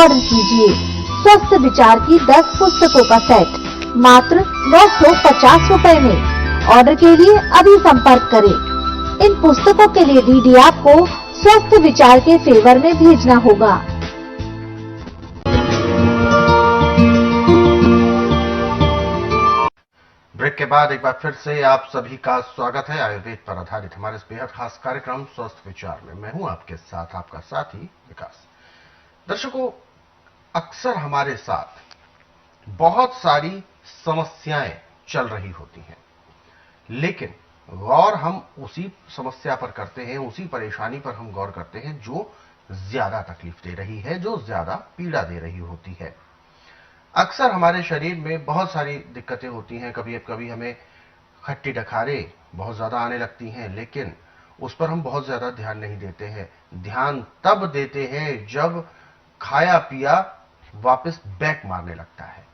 Order कीजिए। स्वस्थ विचार की 10 पुस्तकों का सेट मात्र 950 रुपए में। ऑर्डर के लिए अभी संपर्क करें। इन पुस्तकों के लिए डीडी आपको स्वस्थ विचार के फेवर में भेजना होगा। ब्रेक के बाद एक बार फिर से आप सभी का स्वागत है आयुर्वेद पर आधारित हमारे इस बेहद खास कार्यक्रम स्वस्थ विचार में। मैं हूं आपके साथ आपका साथी विकास। दर्शकों, अक्सर हमारे साथ बहुत सारी समस्याएं चल रही होती हैं, लेकिन गौर हम उसी समस्या पर करते हैं, उसी परेशानी पर हम गौर करते हैं जो ज्यादा तकलीफ दे रही है, जो ज्यादा पीड़ा दे रही होती है। अक्सर हमारे शरीर में बहुत सारी दिक्कतें होती हैं। कभी कभी हमें खट्टी डकारें बहुत ज्यादा आने लगती हैं, लेकिन उस पर हम बहुत ज्यादा ध्यान नहीं देते हैं। ध्यान तब देते हैं जब खाया पिया वापस बैक मारने लगता है।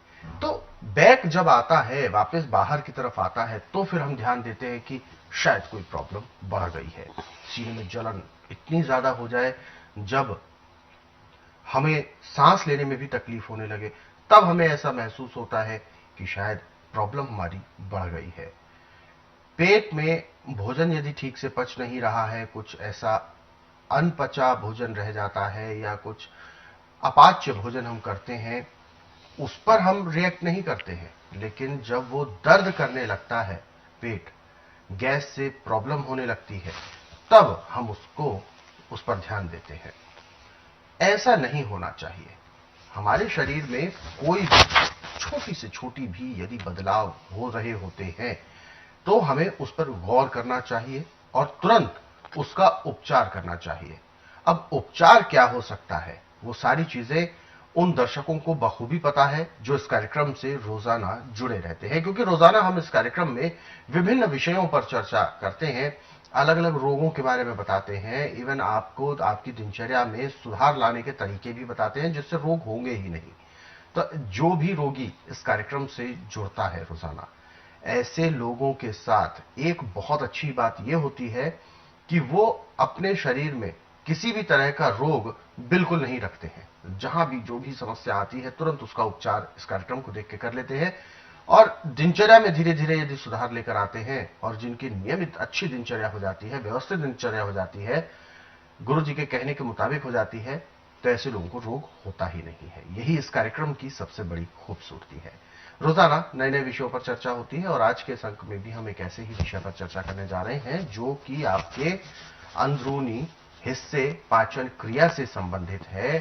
तो बैक जब आता है, वापस बाहर की तरफ आता है, तो फिर हम ध्यान देते हैं कि शायद कोई प्रॉब्लम बढ़ गई है। सीने में जलन इतनी ज्यादा हो जाए, जब हमें सांस लेने में भी तकलीफ होने लगे, तब हमें ऐसा महसूस होता है कि शायद प्रॉब्लम हमारी बढ़ गई है। पेट में भोजन यदि ठीक से पच नहीं रहा है, कुछ ऐसा अनपचा भोजन रह जाता है या कुछ अपाच्य भोजन हम करते हैं, उस पर हम रिएक्ट नहीं करते हैं, लेकिन जब वो दर्द करने लगता है, पेट गैस से प्रॉब्लम होने लगती है, तब हम उस पर ध्यान देते हैं। ऐसा नहीं होना चाहिए। हमारे शरीर में कोई भी छोटी से छोटी भी यदि बदलाव हो रहे होते हैं, तो हमें उस पर गौर करना चाहिए और तुरंत उसका उपचार करना चाहिए। अब उपचार क्या हो सकता है, वो सारी चीजें उन दर्शकों को बखूबी पता है जो इस कार्यक्रम से रोजाना जुड़े रहते हैं, क्योंकि रोजाना हम इस कार्यक्रम में विभिन्न विषयों पर चर्चा करते हैं, अलग अलग रोगों के बारे में बताते हैं, इवन आपको आपकी दिनचर्या में सुधार लाने के तरीके भी बताते हैं जिससे रोग होंगे ही नहीं। तो जो भी रोगी इस कार्यक्रम से जुड़ता है रोजाना, ऐसे लोगों के साथ एक बहुत अच्छी बात यह होती है कि वो अपने शरीर में किसी भी तरह का रोग बिल्कुल नहीं रखते हैं। जहां भी जो भी समस्या आती है, तुरंत उसका उपचार इस कार्यक्रम को देख के कर लेते हैं और दिनचर्या में धीरे धीरे यदि सुधार लेकर आते हैं और जिनकी नियमित अच्छी दिनचर्या हो जाती है, व्यवस्थित दिनचर्या हो जाती है, गुरु जी के कहने के मुताबिक हो जाती है, तो ऐसे लोगों को रोग होता ही नहीं है। यही इस कार्यक्रम की सबसे बड़ी खूबसूरती है। रोजाना नए नए विषयों पर चर्चा होती है और आज के इस अंक में भी हम एक ऐसे ही विषय पर चर्चा करने जा रहे हैं जो कि आपके अंदरूनी हिस्से पाचन क्रिया से संबंधित है।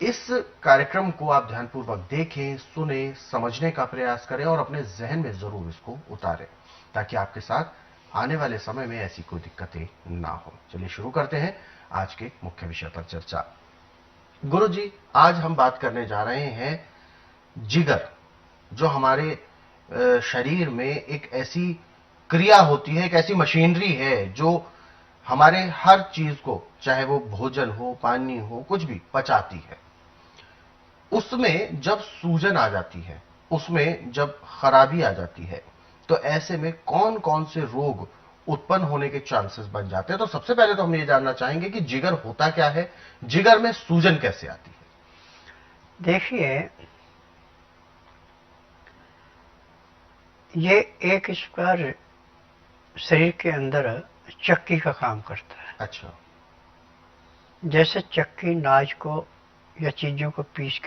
इस कार्यक्रम को आप ध्यानपूर्वक देखें, सुने, समझने का प्रयास करें और अपने जहन में जरूर इसको उतारें, ताकि आपके साथ आने वाले समय में ऐसी कोई दिक्कतें ना हो। चलिए शुरू करते हैं आज के मुख्य विषय पर चर्चा। गुरु जी, आज हम बात करने जा रहे हैं जिगर, जो हमारे शरीर में एक ऐसी क्रिया होती है, एक ऐसी मशीनरी है जो हमारे हर चीज को, चाहे वो भोजन हो, पानी हो, कुछ भी पचाती है। उसमें जब सूजन आ जाती है, उसमें जब खराबी आ जाती है, तो ऐसे में कौन कौन से रोग उत्पन्न होने के चांसेस बन जाते हैं। तो सबसे पहले तो हम ये जानना चाहेंगे कि जिगर होता क्या है, जिगर में सूजन कैसे आती है। देखिए, ये एक इस पर शरीर के अंदर चक्की का काम करता है। अच्छा। जैसे चक्की नाज को या चीजों को पीस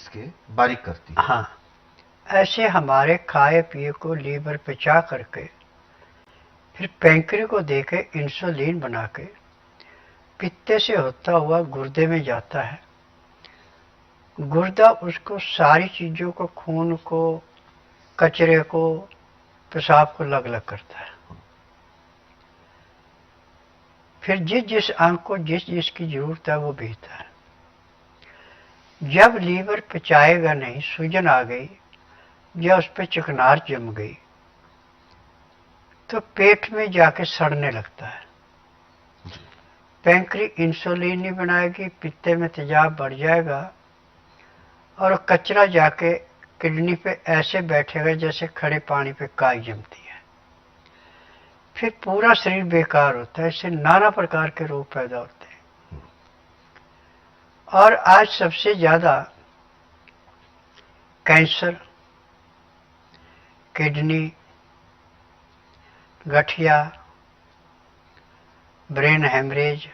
के बारीक करती है। हाँ, ऐसे हमारे खाए पिए को लीवर पे जा करके फिर पैंक्री को देके इंसुलिन बना के पित्ते से होता हुआ गुर्दे में जाता है। गुर्दा उसको सारी चीजों को, खून को, कचरे को, पेशाब को अलग अलग करता है। फिर जिस जिस अंग को जिस जिसकी जरूरत है वो भेजता है। जब लीवर पचाएगा नहीं, सूजन आ गई या उस पर चिकनार जम गई, तो पेट में जाके सड़ने लगता है। पैंक्री इंसुलिन नहीं बनाएगी, पित्ते में तेजाब बढ़ जाएगा और कचरा जाके किडनी पे ऐसे बैठेगा जैसे खड़े पानी पे काई जमती है। फिर पूरा शरीर बेकार होता है। इससे नाना प्रकार के रोग पैदा होते हैं। और आज सबसे ज़्यादा कैंसर, किडनी, गठिया, ब्रेन हेमरेज,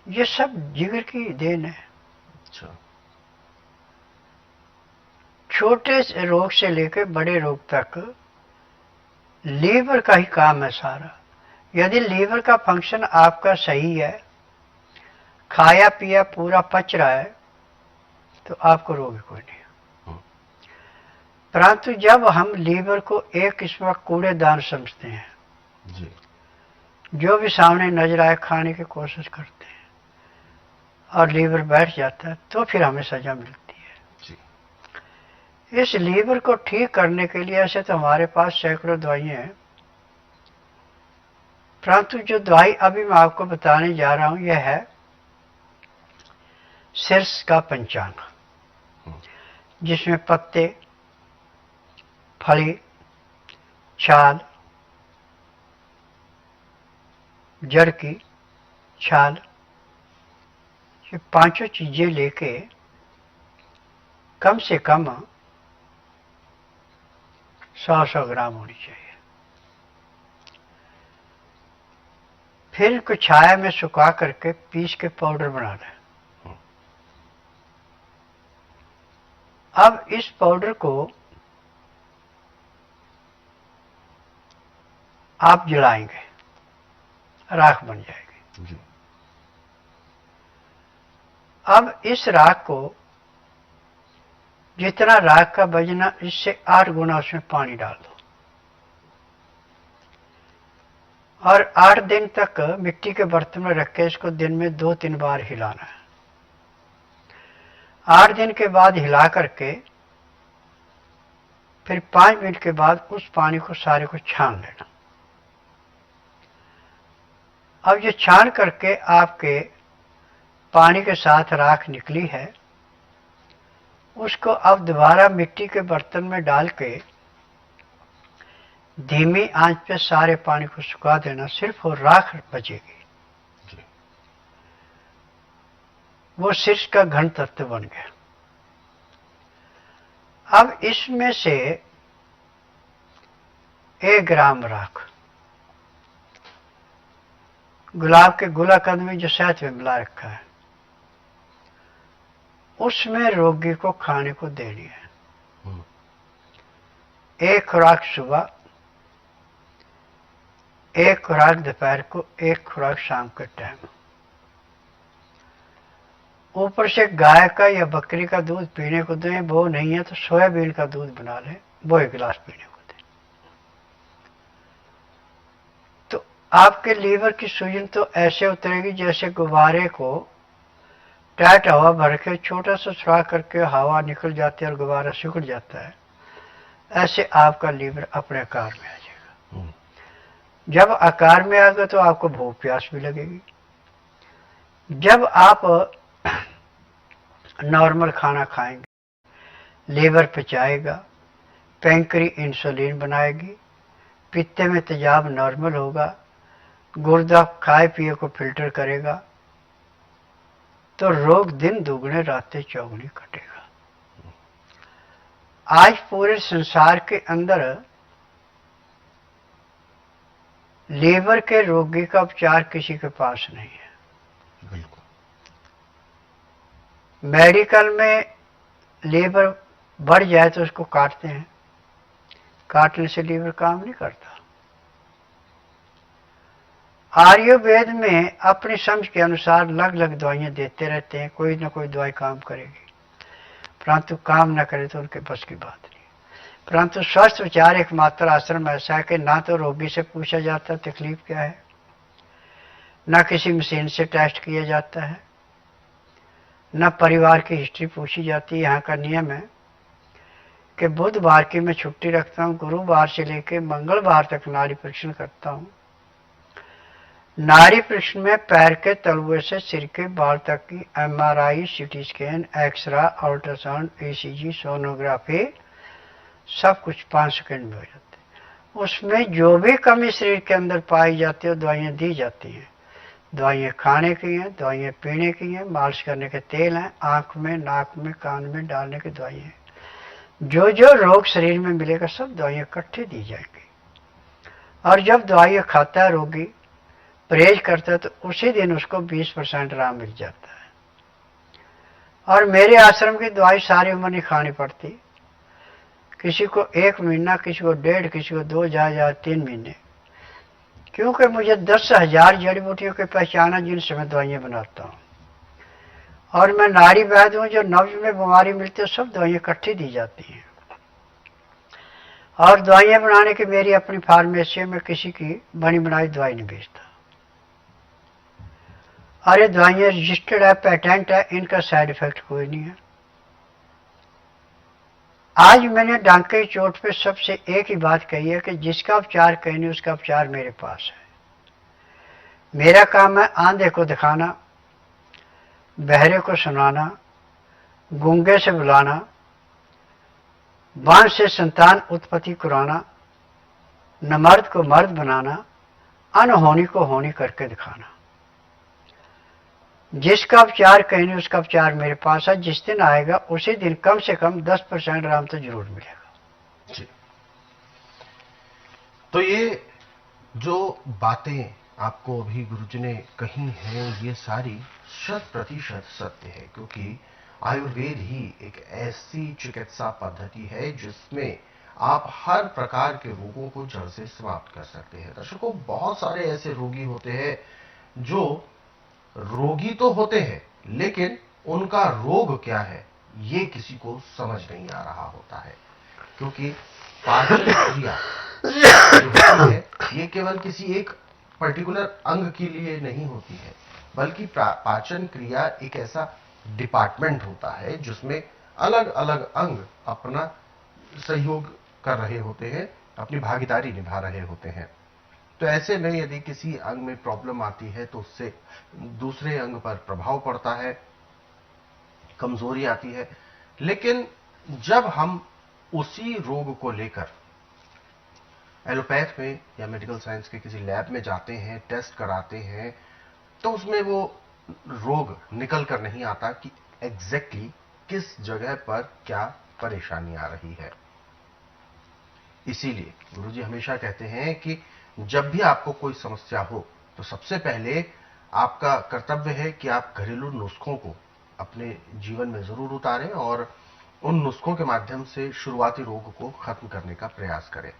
ये सब जिगर की देन है। अच्छा। छोटे से रोग से लेकर बड़े रोग तक लीवर का ही काम है सारा। यदि लीवर का फंक्शन आपका सही है, खाया पिया पूरा पच रहा है, तो आपको रोग कोई नहीं। परंतु जब हम लीवर को एक किस्म का कूड़ेदान समझते हैं, जी। जो भी सामने नजर आए खाने की कोशिश करते हैं और लीवर बैठ जाता है, तो फिर हमें सजा मिलती है। जी। इस लीवर को ठीक करने के लिए ऐसे तो हमारे पास सैकड़ों दवाइयां हैं, परंतु जो दवाई अभी मैं आपको बताने जा रहा हूं, यह है शीर्ष का पंचांग, जिसमें पत्ते, फली, छाल, जड़ की छाल, ये पांचों चीजें लेके कम से कम 100 ग्राम होनी चाहिए। फिर इनको छाया में सुखा करके पीस के पाउडर बना लें। अब इस पाउडर को आप जलाएंगे, राख बन जाएगी। जी। अब इस राख को, जितना राख का वजन, इससे 8 गुना उसमें पानी डाल दो और 8 दिन तक मिट्टी के बर्तन में रख के इसको दिन में 2-3 बार हिलाना है। 8 दिन के बाद हिला करके फिर 5 मिनट के बाद उस पानी को सारे को छान लेना। अब ये छान करके आपके पानी के साथ राख निकली है, उसको अब दोबारा मिट्टी के बर्तन में डाल के धीमी आंच पे सारे पानी को सुखा देना, सिर्फ वो राख बचेगी। वो शीर्ष का घन तत्व बन गया। अब इसमें से 1 ग्राम राख गुलाब के गुलाकंद में जो शहद में मिला रखा है, उसमें रोगी को खाने को देनी है। 1 खुराक सुबह, 1 खुराक दोपहर को, 1 खुराक शाम के टाइम। ऊपर से गाय का या बकरी का दूध पीने को दें, वो नहीं है तो सोयाबीन का दूध बना लें, वो 1 गिलास पीने को दें। तो आपके लीवर की सूजन तो ऐसे उतरेगी जैसे गुब्बारे को टाइट हवा भर के छोटा सा सुराख करके हवा निकल जाती है और गुब्बारा सिकुड़ जाता है। ऐसे आपका लीवर अपने आकार में आ जाएगा। जब आकार में आ गया तो आपको भूख प्यास भी लगेगी। जब आप नॉर्मल खाना खाएंगे, लीवर पचाएगा, पैंक्री इंसुलिन बनाएगी, पित्ते में तेजाब नॉर्मल होगा, गुर्दा खाए पिए को फिल्टर करेगा, तो रोग दिन दुगने रातें चौगुनी कटेगा। आज पूरे संसार के अंदर लीवर के रोगी का उपचार किसी के पास नहीं है। बिल्कुल। मेडिकल में लीवर बढ़ जाए तो उसको काटते हैं, काटने से लीवर काम नहीं करता। आयुर्वेद में अपनी समझ के अनुसार अलग अलग दवाइयां देते रहते हैं, कोई ना कोई दवाई काम करेगी, परंतु काम न करे तो उनके बस की बात नहीं। परंतु स्वस्थ विचार एकमात्र आश्रम ऐसा है कि ना तो रोगी से पूछा जाता तकलीफ क्या है, ना किसी मशीन से टेस्ट किया जाता है, न परिवार की हिस्ट्री पूछी जाती है। यहाँ का नियम है कि बुधवार की मैं छुट्टी रखता हूँ, गुरुवार से लेकर मंगलवार तक नाड़ी परीक्षण करता हूँ। नाड़ी परीक्षण में पैर के तलुए से सिर के बाल तक की MRI, CT स्कैन, एक्सरा, अल्ट्रासाउंड, ECG, सोनोग्राफी, सब कुछ 5 सेकंड में हो जाते हैं। उसमें जो भी कमी शरीर के अंदर पाई जाती है दवाइयाँ दी जाती हैं, दवाइयाँ खाने की हैं, दवाइयाँ पीने की हैं, मालिश करने के तेल हैं, आँख में, नाक में, कान में डालने की दवाइयाँ हैं। जो जो रोग शरीर में मिलेगा सब दवाइयाँ इकट्ठी दी जाएंगी। और जब दवाइयाँ खाता है रोगी, परहेज करता है, तो उसी दिन उसको 20% आराम मिल जाता है। और मेरे आश्रम की दवाई सारी उम्र नहीं खानी पड़ती, किसी को 1 महीना, किसी को 1.5, किसी को 2, ज़्यादा 3 महीने, क्योंकि मुझे 10,000 जड़ी बूटियों की पहचान है जिनसे मैं दवाइयाँ बनाता हूँ। और मैं नाड़ी वैद्य हूँ, जो नब्ज में बीमारी मिलती है सब दवाइयाँ इकट्ठी दी जाती हैं। और दवाइयाँ बनाने की मेरी अपनी फार्मेसी है, मैं किसी की बनी बनाई दवाई नहीं बेचता। और ये दवाइयाँ रजिस्टर्ड है, पेटेंट है, इनका साइड इफेक्ट कोई नहीं है। आज मैंने डांके की चोट पे सबसे एक ही बात कही है कि जिसका उपचार कहीं नहीं उसका उपचार मेरे पास है। मेरा काम है आंधे को दिखाना, बहरे को सुनाना, गूंगे से बुलाना, बांझ से संतान उत्पत्ति कराना, न मर्द को मर्द बनाना, अनहोनी को होनी करके दिखाना। जिसका उपचार कहीं नहीं उसका उपचार मेरे पास है। जिस दिन आएगा उसी दिन कम से कम 10% आराम तो जरूर मिलेगा जी। तो ये जो बातें आपको अभी गुरुजी ने कही हैं, ये सारी 100% सत्य है, क्योंकि आयुर्वेद ही एक ऐसी चिकित्सा पद्धति है जिसमें आप हर प्रकार के रोगों को जड़ से समाप्त कर सकते हैं। दर्शकों, बहुत सारे ऐसे रोगी होते हैं जो रोगी तो होते हैं, लेकिन उनका रोग क्या है ये किसी को समझ नहीं आ रहा होता है, क्योंकि पाचन क्रिया जो होती है ये केवल किसी एक पर्टिकुलर अंग के लिए नहीं होती है, बल्कि पाचन क्रिया एक ऐसा डिपार्टमेंट होता है जिसमें अलग अलग अंग अपना सहयोग कर रहे होते हैं, अपनी भागीदारी निभा रहे होते हैं। तो ऐसे में यदि किसी अंग में प्रॉब्लम आती है तो उससे दूसरे अंग पर प्रभाव पड़ता है, कमजोरी आती है। लेकिन जब हम उसी रोग को लेकर एलोपैथ में या मेडिकल साइंस के किसी लैब में जाते हैं, टेस्ट कराते हैं, तो उसमें वो रोग निकल कर नहीं आता कि एग्जैक्टली किस जगह पर क्या परेशानी आ रही है। इसीलिए गुरुजी हमेशा कहते हैं कि जब भी आपको कोई समस्या हो तो सबसे पहले आपका कर्तव्य है कि आप घरेलू नुस्खों को अपने जीवन में जरूर उतारें और उन नुस्खों के माध्यम से शुरुआती रोग को खत्म करने का प्रयास करें।